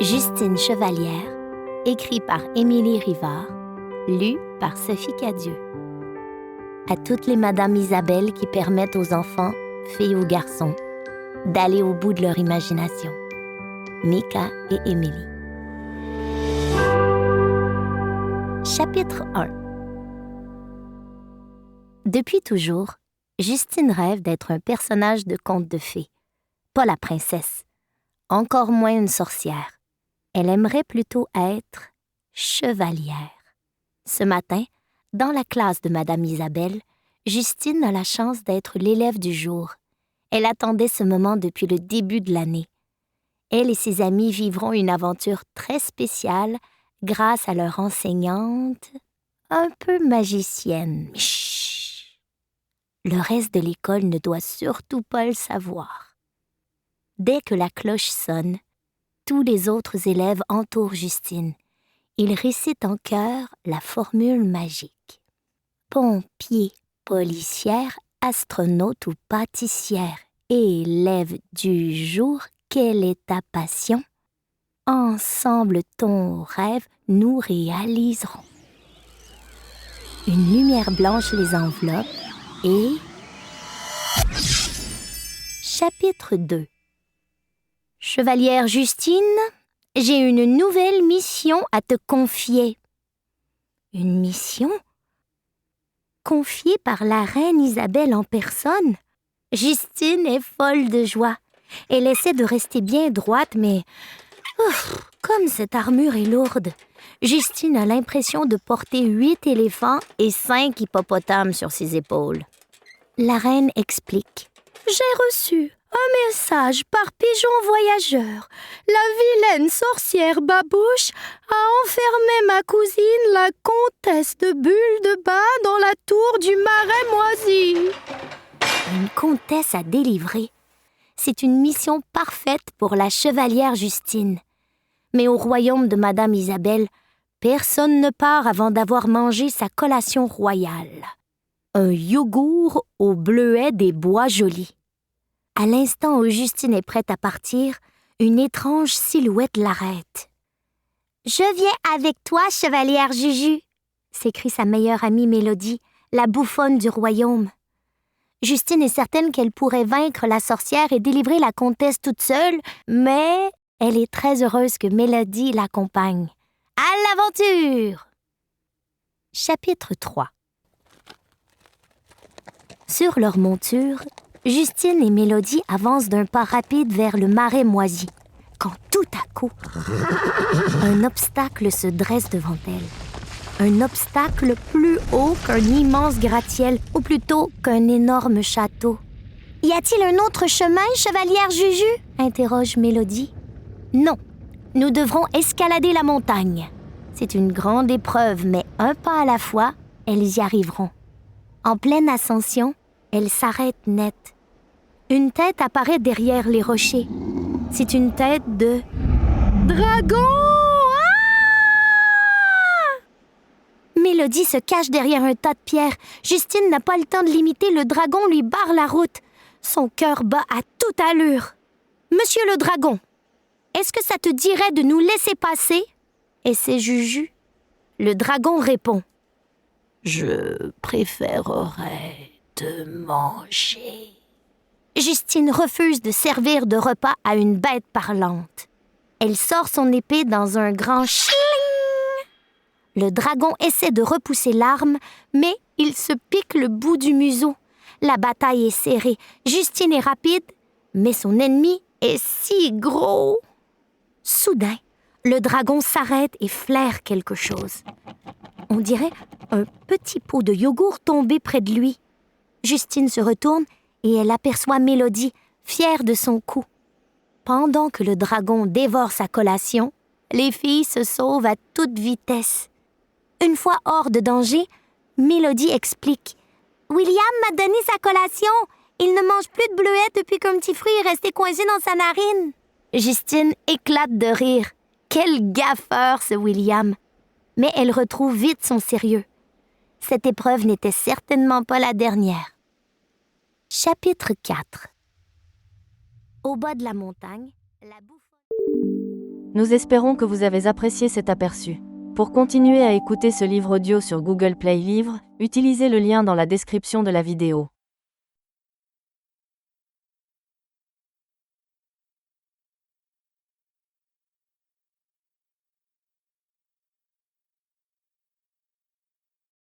Justine Chevalière, écrit par Émilie Rivard, lu par Sophie Cadieux. À toutes les Madame Isabelle qui permettent aux enfants, filles ou garçons, d'aller au bout de leur imagination. Mika et Émilie. Chapitre 1. Depuis toujours, Justine rêve d'être un personnage de conte de fées. Pas la princesse, encore moins une sorcière. Elle aimerait plutôt être chevalière. Ce matin, dans la classe de Madame Isabelle, Justine a la chance d'être l'élève du jour. Elle attendait ce moment depuis le début de l'année. Elle et ses amis vivront une aventure très spéciale grâce à leur enseignante, un peu magicienne. Chut! Le reste de l'école ne doit surtout pas le savoir. Dès que la cloche sonne, tous les autres élèves entourent Justine. Ils récitent en chœur la formule magique. Pompier, policière, astronaute ou pâtissière, élève du jour, quelle est ta passion? Ensemble ton rêve, nous réaliserons. Une lumière blanche les enveloppe et... Chapitre 2. Chevalière Justine, j'ai une nouvelle mission à te confier. Une mission? Confiée par la reine Isabelle en personne? Justine est folle de joie. Elle essaie de rester bien droite, mais... comme cette armure est lourde. Justine a l'impression de porter 8 éléphants et 5 hippopotames sur ses épaules. La reine explique. J'ai reçu un message par pigeon voyageur. La vilaine sorcière Babouche a enfermé ma cousine, la comtesse de Bulle de Bas, dans la tour du Marais moisi. Une comtesse à délivrer. C'est une mission parfaite pour la chevalière Justine. Mais au royaume de Madame Isabelle, personne ne part avant d'avoir mangé sa collation royale. Un yogourt au bleuet des bois jolis. À l'instant où Justine est prête à partir, une étrange silhouette l'arrête. « Je viens avec toi, chevalière Juju !» s'écrie sa meilleure amie Mélodie, la bouffonne du royaume. Justine est certaine qu'elle pourrait vaincre la sorcière et délivrer la comtesse toute seule, mais elle est très heureuse que Mélodie l'accompagne. À l'aventure! Chapitre 3. Sur leur monture, Justine et Mélodie avancent d'un pas rapide vers le marais moisi, quand tout à coup, un obstacle se dresse devant elles. Un obstacle plus haut qu'un immense gratte-ciel, ou plutôt qu'un énorme château. « Y a-t-il un autre chemin, chevalière Juju ?» interroge Mélodie. « Non, nous devrons escalader la montagne. C'est une grande épreuve, mais un pas à la fois, elles y arriveront. » En pleine ascension, elles s'arrêtent net. Une tête apparaît derrière les rochers. C'est une tête de... dragon! Mélodie se cache derrière un tas de pierres. Justine n'a pas le temps de l'imiter, le dragon lui barre la route. Son cœur bat à toute allure. « Monsieur le dragon, est-ce que ça te dirait de nous laisser passer ?» essaie Juju. Le dragon répond. « Je préférerais te manger. » Justine refuse de servir de repas à une bête parlante. Elle sort son épée dans un grand chling. Le dragon essaie de repousser l'arme, mais il se pique le bout du museau. La bataille est serrée. Justine est rapide, mais son ennemi est si gros. Soudain, le dragon s'arrête et flaire quelque chose. On dirait un petit pot de yogourt tombé près de lui. Justine se retourne et elle aperçoit Mélodie, fière de son coup. Pendant que le dragon dévore sa collation, les filles se sauvent à toute vitesse. Une fois hors de danger, Mélodie explique. « William m'a donné sa collation. Il ne mange plus de bleuets depuis qu'un petit fruit est resté coincé dans sa narine. » Justine éclate de rire. Quel gaffeur, ce William! Mais elle retrouve vite son sérieux. Cette épreuve n'était certainement pas la dernière. Chapitre 4. Au bas de la montagne, la bouffonne... Nous espérons que vous avez apprécié cet aperçu. Pour continuer à écouter ce livre audio sur Google Play Livres, utilisez le lien dans la description de la vidéo.